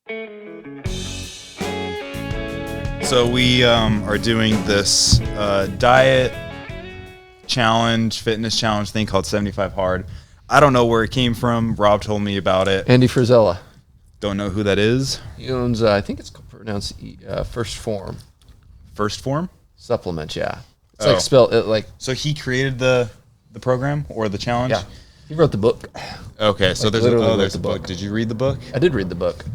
So we are doing this diet challenge, fitness challenge thing called 75 Hard. I don't know where it came from. Rob told me about it. Andy Frizella. Don't know who that is. He owns, I think it's pronounced First Form. First Form? Supplements, yeah. It's like spelled like. So he created the program or the challenge? Yeah. He wrote the book. Okay, so there's a book. Did you read the book? I did read the book.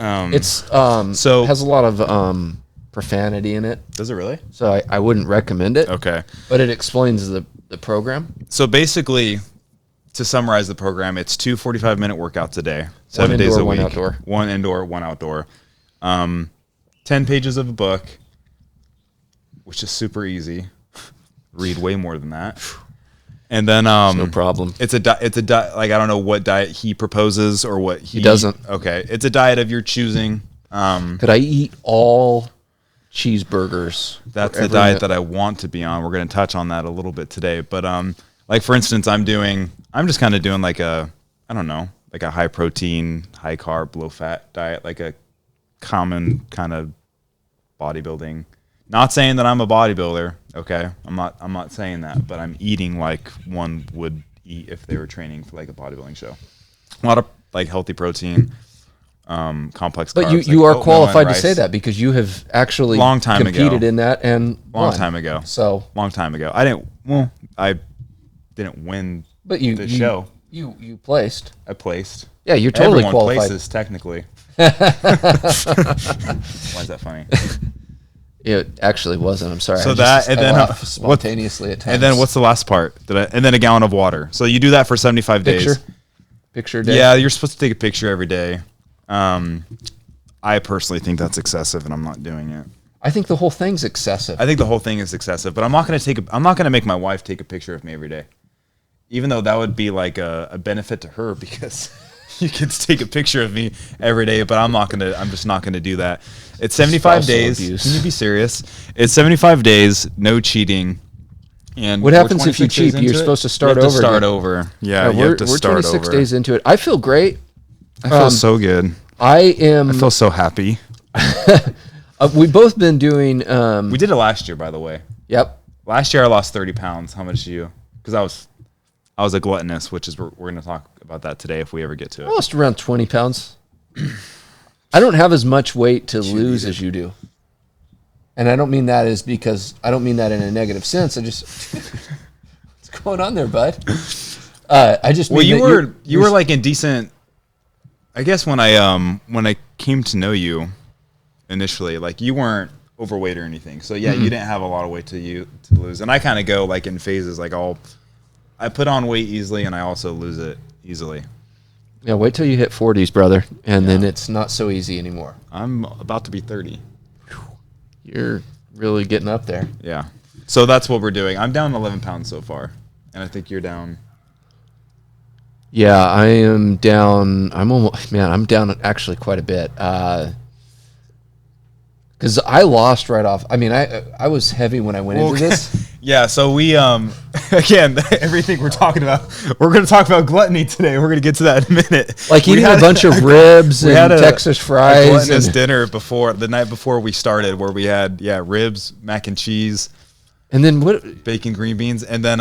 It's so has a lot of profanity in it. Does it really? So I wouldn't recommend it. Okay. But it explains the program. So basically, to summarize the program, it's 2 45-minute workouts a day, 7 days a week. One outdoor. One indoor, one outdoor. 10 pages of a book, which is super easy. Read way more than that. And then no problem. It's a diet. Like I don't know what diet he proposes or what he doesn't. Okay, it's a diet of your choosing. Could I eat all cheeseburgers? That's the diet that I want to be on. We're going to touch on that a little bit today. But like for instance, I'm just kind of doing like a high protein, high carb, low fat diet, like a common kind of bodybuilding. Not saying that I'm a bodybuilder, okay? I'm not saying that, but I'm eating like one would eat if they were training for like a bodybuilding show. A lot of like healthy protein, complex carbs. But you are qualified to say that because you have actually competed in that and long time ago. So long time ago. I didn't win the show. You placed. I placed. Yeah, you're totally Everyone qualified. Places technically. Why is that funny? It actually wasn't. I'm sorry. So I laugh spontaneously at times. And then what's the last part? And then a gallon of water. So you do that for 75 days. Picture a day. Yeah, you're supposed to take a picture every day. I personally think that's excessive, and I'm not doing it. I think the whole thing's excessive. I think the whole thing is excessive, but I'm not going to make my wife take a picture of me every day, even though that would be like a benefit to her because you can take a picture of me every day. But I'm just not gonna do that. It's 75 days. Abuse. Can you be serious? It's 75 days, no cheating. And what happens if you cheat? You're supposed to start over. Start over. Yeah, you have to start over. We're 26 days into it. I feel great. I feel so good. I feel so happy. We've both been doing. We did it last year, by the way. Yep. Last year I lost 30 pounds. How much did you? Because I was a gluttonous, which is we're going to talk about that today if we ever get to it. I lost around 20 pounds. I don't have as much weight to lose as you do. And I don't mean that I don't mean that in a negative sense. I just what's going on there, bud? I just you were like in decent. I guess when I came to know you initially, like you weren't overweight or anything. So yeah, you didn't have a lot of weight to lose. And I kind of go like in phases. Like I put on weight easily and I also lose it easily. Yeah, wait till you hit 40s, brother, and then it's not so easy anymore. I'm about to be 30. You're really getting up there. Yeah. So that's what we're doing. I'm down 11 pounds so far, and I think you're down. Yeah, I am down. I'm down actually quite a bit. Because I lost right off. I mean, I was heavy when I went into this. Yeah, so we again, everything we're talking about, we're going to talk about gluttony today. We're going to get to that in a minute. Like eating a bunch of ribs and Texas fries. A gluttonous dinner the night before we started, where we had ribs, mac and cheese, and then what? Bacon, green beans, and then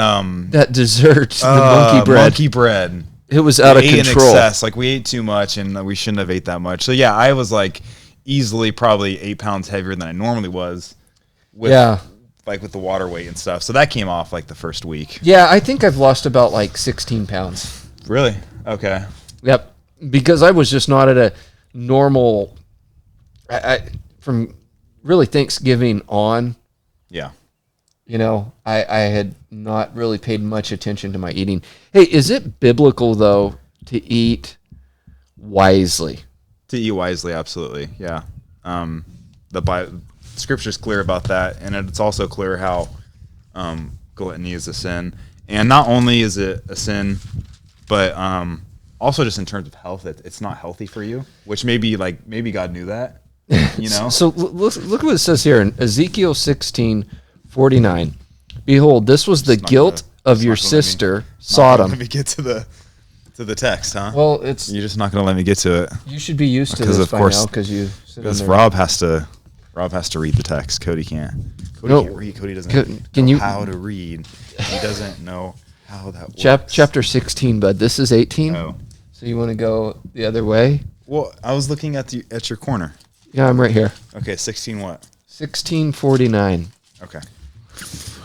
that dessert, the monkey bread. Monkey bread. It was out of control. In excess. Like we ate too much, and we shouldn't have ate that much. So yeah, I was like easily probably 8 pounds heavier than I normally was. Like with the water weight and stuff. So that came off like the first week. Yeah, I think I've lost about like 16 pounds. Really? Okay. Yep. Because I was just not at a normal, from really Thanksgiving on. Yeah. You know, I had not really paid much attention to my eating. Hey, is it biblical though to eat wisely? To eat wisely, absolutely. Yeah. Scripture's clear about that, and it's also clear how gluttony is a sin. And not only is it a sin, but also just in terms of health, it's not healthy for you. Which maybe God knew that, you know. So look what it says here in Ezekiel 16:49. Behold, this was the guilt of your sister Sodom. Let me get to To the text, huh? Well, you're just not going to let me get to it. You should be used to this of by now because Rob has to read the text. Cody can't. Cody can't read. Cody doesn't know how to read. He doesn't know how that works. Chapter 16, bud. This is 18. Oh. So you want to go the other way? Well, I was looking at your corner. Yeah, I'm right here. Okay, 16 what? 1649. Okay.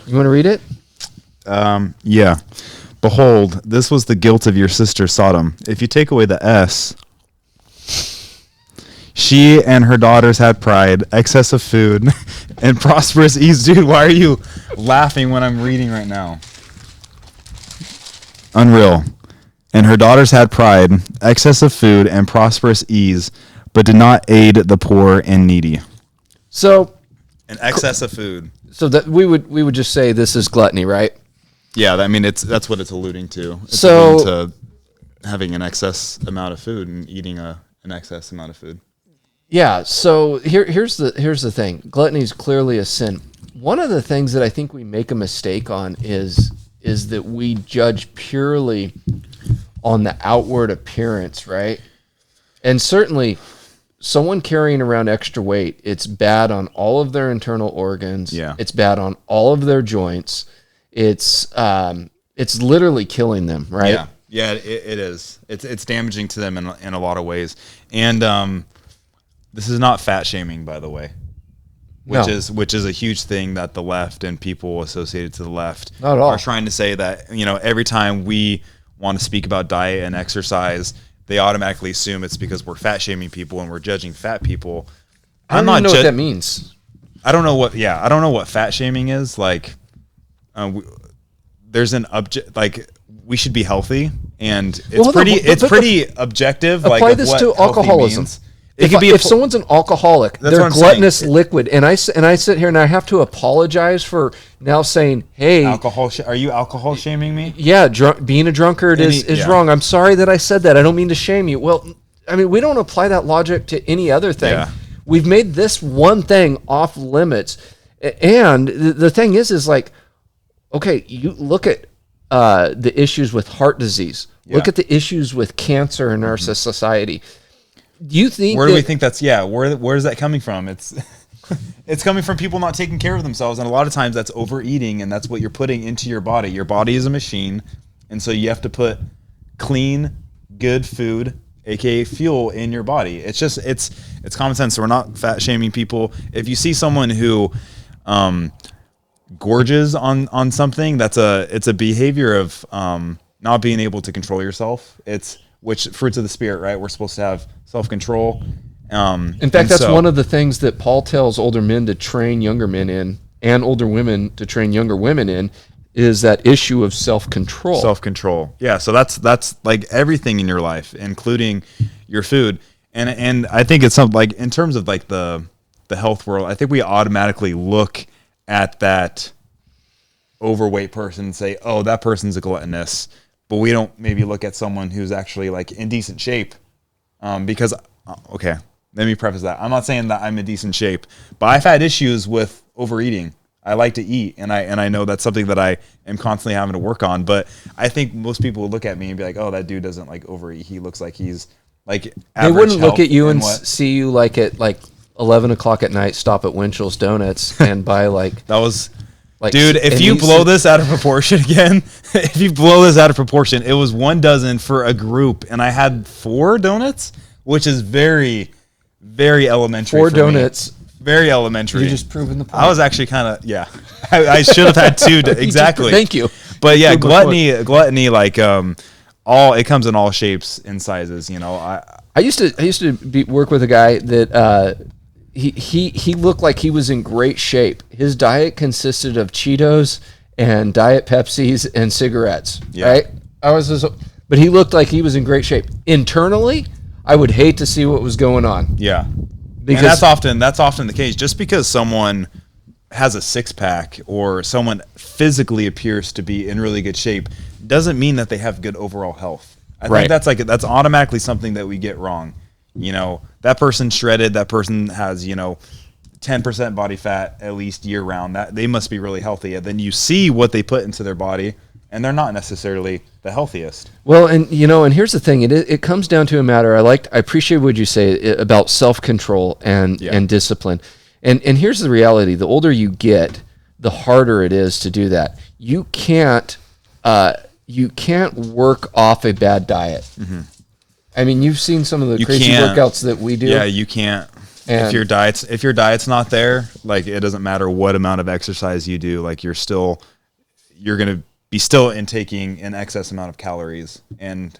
You want to read it? Yeah. Behold, this was the guilt of your sister Sodom. If you take away the S, she and her daughters had pride, excess of food, and prosperous ease. Dude, why are you laughing when I'm reading right now? Unreal. And her daughters had pride, excess of food, and prosperous ease, but did not aid the poor and needy. So, an excess of food. So that we would just say this is gluttony, right? Yeah, I mean that's what it's alluding to. It's alluding to having an excess amount of food and eating an excess amount of food. Yeah. So here's the thing. Gluttony is clearly a sin. One of the things that I think we make a mistake on is that we judge purely on the outward appearance, right? And certainly, someone carrying around extra weight, it's bad on all of their internal organs. Yeah. It's bad on all of their joints. It's literally killing them, right? Yeah, yeah, it is. It's damaging to them in a lot of ways. And this is not fat shaming, by the way, which is a huge thing that the left and people associated to the left Not at all. are trying to say that every time we want to speak about diet and exercise, they automatically assume it's because we're fat shaming people and we're judging fat people. I don't even know what that means. I don't know what fat shaming is. Like, there's an we should be healthy, and it's pretty objective. Apply this to alcoholism. If someone's an alcoholic, they're gluttonous liquid, and I sit here and I have to apologize for now saying, "Hey, are you alcohol shaming me?" Yeah, being a drunkard is wrong. I'm sorry that I said that. I don't mean to shame you. Well, I mean, we don't apply that logic to any other thing. Yeah. We've made this one thing off limits, and the thing is like, okay, you look at the issues with heart disease. Yeah. Look at the issues with cancer in our society. Do you think do we think that's where is that coming from? It's coming from people not taking care of themselves, and a lot of times that's overeating, and that's what you're putting into your body. Your body is a machine, and so you have to put clean, good food, aka fuel, in your body. It's just it's common sense. So we're not fat shaming people. If you see someone who gorges on something, it's a behavior of not being able to control yourself. It's which fruits of the spirit, right? We're supposed to have self-control. In fact, that's one of the things that Paul tells older men to train younger men in, and older women to train younger women in, is that issue of self-control. Self-control. Yeah, so that's like everything in your life, including your food. And I think it's something like in terms of like the health world, I think we automatically look at that overweight person and say, "Oh, that person's a gluttonous." But we don't maybe look at someone who's actually like in decent shape, because okay, let me preface that. I'm not saying that I'm in decent shape, but I've had issues with overeating. I like to eat, and I know that's something that I am constantly having to work on. But I think most people would look at me and be like, "Oh, that dude doesn't like overeat. He looks like he's like average." They wouldn't look at you and see you like at like 11 o'clock at night, stop at Winchell's Donuts and buy like that was. Like, dude, if you blow this out of proportion again, it was 1 dozen for a group, and I had 4 donuts, which is very, very elementary. 4 donuts. Very elementary. You're just proving the point. I was actually kind of, I should have had 2, exactly. Thank you. But yeah, gluttony, like, it comes in all shapes and sizes, I used to work with a guy that, He looked like he was in great shape. His diet consisted of Cheetos and Diet Pepsis and cigarettes. Yeah. Right? But he looked like he was in great shape. Internally, I would hate to see what was going on. Yeah, because that's often the case. Just because someone has a 6-pack or someone physically appears to be in really good shape doesn't mean that they have good overall health. I think that's automatically something that we get wrong. That person's shredded, that person has, 10% body fat at least year round. That they must be really healthy. And then you see what they put into their body and they're not necessarily the healthiest. Well, and and here's the thing: it comes down to a matter. I appreciate what you say about self-control and discipline, and here's the reality: the older you get, the harder it is to do that. You can't work off a bad diet. Mm-hmm. I mean, you've seen some of the crazy workouts that we do. Yeah, you can't. And if your diet's not there, like it doesn't matter what amount of exercise you do, like you're gonna be still intaking an excess amount of calories. And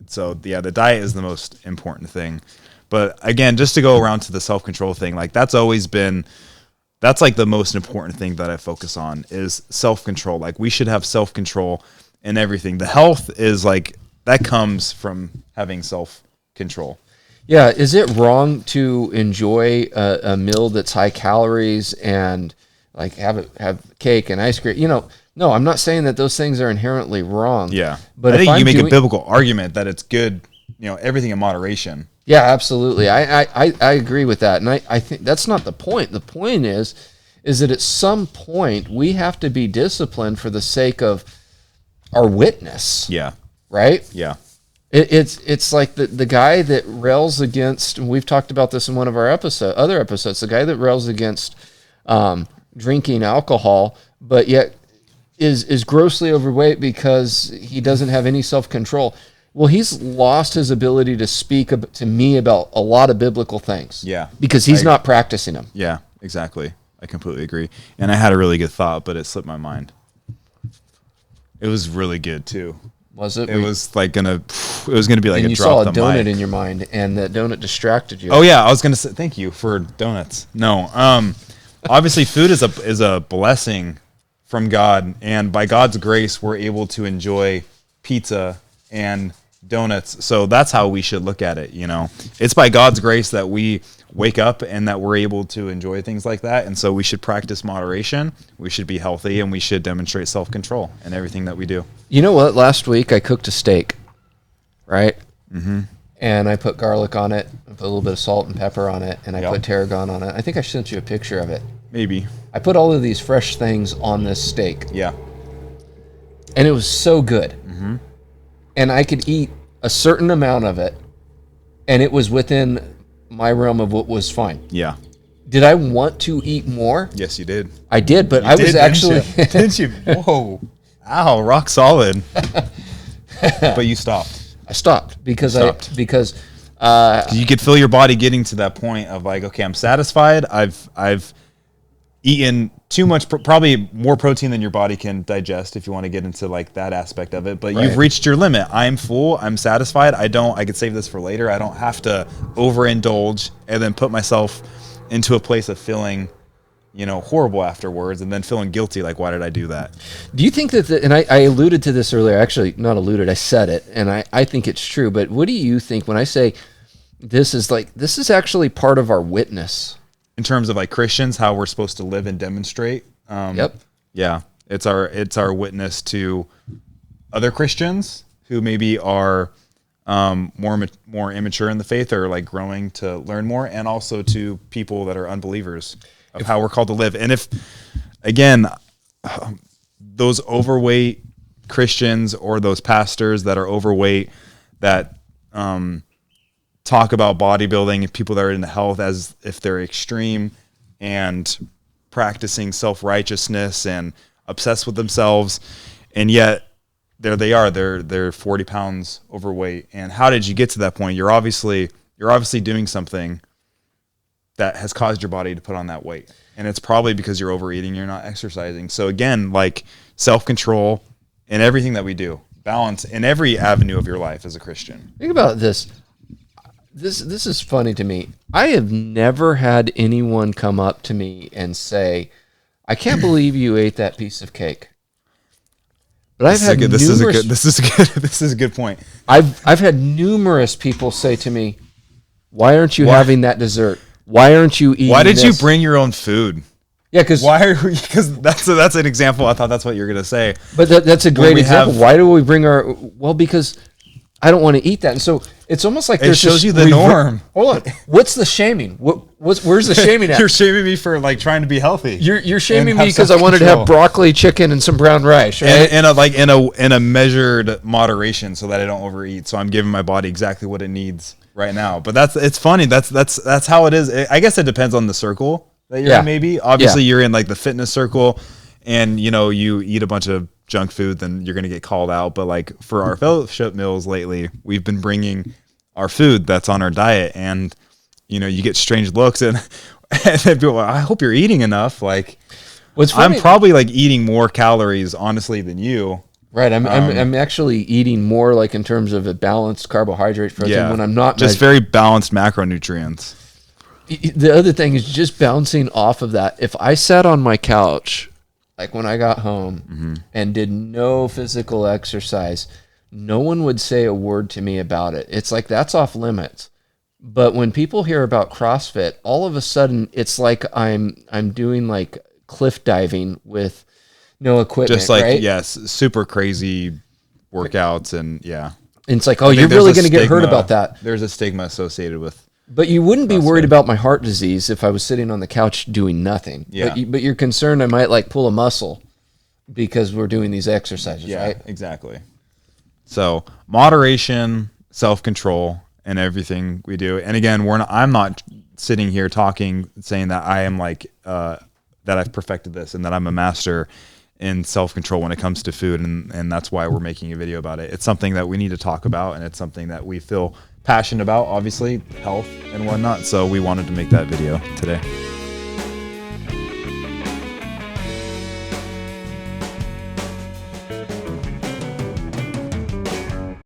so the diet is the most important thing. But again, just to go around to the self-control thing, like that's like the most important thing that I focus on is self-control. Like we should have self-control in everything. The health is like that comes from having self-control. Yeah, is it wrong to enjoy a meal that's high calories and like have cake and ice cream? No, I'm not saying that those things are inherently wrong. Yeah, but I think you make a biblical argument that it's good. Everything in moderation. Yeah, absolutely. I agree with that, and I think that's not the point. The point is that at some point we have to be disciplined for the sake of our witness. Yeah. Right. Yeah. It's like the guy that rails against, and we've talked about this in one of our other episodes, the guy that rails against drinking alcohol, but yet is grossly overweight because he doesn't have any self-control. Well, he's lost his ability to speak to me about a lot of biblical things. Yeah. Because he's not practicing them. Yeah, exactly. I completely agree. And I had a really good thought, but it slipped my mind. It was really good too. Was it? It was gonna be like and a you drop saw a the donut mic. in your mind, and that donut distracted you. Oh yeah, I was gonna say thank you for donuts. No, obviously food is a blessing from God, and by God's grace, we're able to enjoy pizza and donuts. So that's how we should look at it. It's by God's grace that we wake up and that we're able to enjoy things like that. And so we should practice moderation. We should be healthy, and we should demonstrate self-control in everything that we do. You know what? Last week I cooked a steak, right? Mm-hmm. And I put garlic on it, I put a little bit of salt and pepper on it, and I put tarragon on it. I think I sent you a picture of it. Maybe. I put all of these fresh things on this steak. Yeah. And it was so good. Mm-hmm. And I could eat a certain amount of it, and it was within my realm of what was fine. Yeah. Did I want to eat more? Yes, you did. I did, but I was actually... Didn't you? Whoa. Ow, rock solid. But you stopped. I stopped because you could feel your body getting to that point of like, okay, I'm satisfied. I've eaten too much, probably more protein than your body can digest if you want to get into like that aspect of it. But you've reached your limit. I'm full. I'm satisfied. I could save this for later. I don't have to overindulge and then put myself into a place of feeling, horrible afterwards and then feeling guilty. Like, why did I do that? Do you think that, and I alluded to this earlier, actually not alluded, I said it, and I think it's true, but what do you think when I say this is actually part of our witness? In terms of like Christians, how we're supposed to live and demonstrate. Yep. Yeah. It's our witness to other Christians who maybe are more immature in the faith or like growing to learn more, and also to people that are unbelievers of how we're called to live. And if, again, those overweight Christians or those pastors that are overweight that talk about bodybuilding and people that are into health as if they're extreme and practicing self-righteousness and obsessed with themselves, and yet there they are, they're 40 pounds overweight. And how did you get to that point? You're obviously doing something that has caused your body to put on that weight, and it's probably because you're overeating, you're not exercising. So again, like self-control in everything that we do, balance in every avenue of your life as a Christian. Think about this. This is funny to me. I have never had anyone come up to me and say, "I can't believe you ate that piece of cake." But I've had this is a good point. I've had numerous people say to me, "Why aren't you having that dessert? Why aren't you eating? Why did you bring your own food?" Yeah, because that's an example. I thought that's what you were gonna say. But that's a great example. Why do we bring our? Well, because I don't want to eat that. And so it's almost like It shows you the norm. Hold on. What's the shaming? Where's the shaming at? You're shaming me for like trying to be healthy. You're shaming me because I wanted to have broccoli, chicken, and some brown rice, right? in a measured moderation, so that I don't overeat. So I'm giving my body exactly what it needs right now. But it's funny. That's how it is. I guess it depends on the circle that you're in. Maybe obviously you're in like the fitness circle, and you eat a bunch of junk food, then you're gonna get called out. But like for our fellowship meals lately, we've been bringing our food that's on our diet, and you get strange looks, and people are, I hope you're eating enough. Like, I'm probably like eating more calories, honestly, than you. Right. I'm actually eating more, like in terms of a balanced carbohydrate protein when I'm not just very balanced macronutrients. The other thing is just bouncing off of that. If I sat on my couch, like when I got home and did no physical exercise, no one would say a word to me about it. It's like, that's off limits. But when people hear about CrossFit, all of a sudden it's like I'm doing like cliff diving with no equipment. Just like, right? yes, super crazy workouts, and And it's like, oh, you're really going to get hurt about that. There's a stigma associated with. But you wouldn't be worried about my heart disease if I was sitting on the couch doing nothing. Yeah. But you're concerned I might like pull a muscle because we're doing these exercises, right? Exactly. So moderation, self-control, and everything we do. And again, I'm not sitting here saying that I am like that I've perfected this and that I'm a master in self-control when it comes to food, and that's why we're making a video about it. It's something that we need to talk about, and it's something that we feel passionate about, obviously, health and whatnot. So we wanted to make that video today.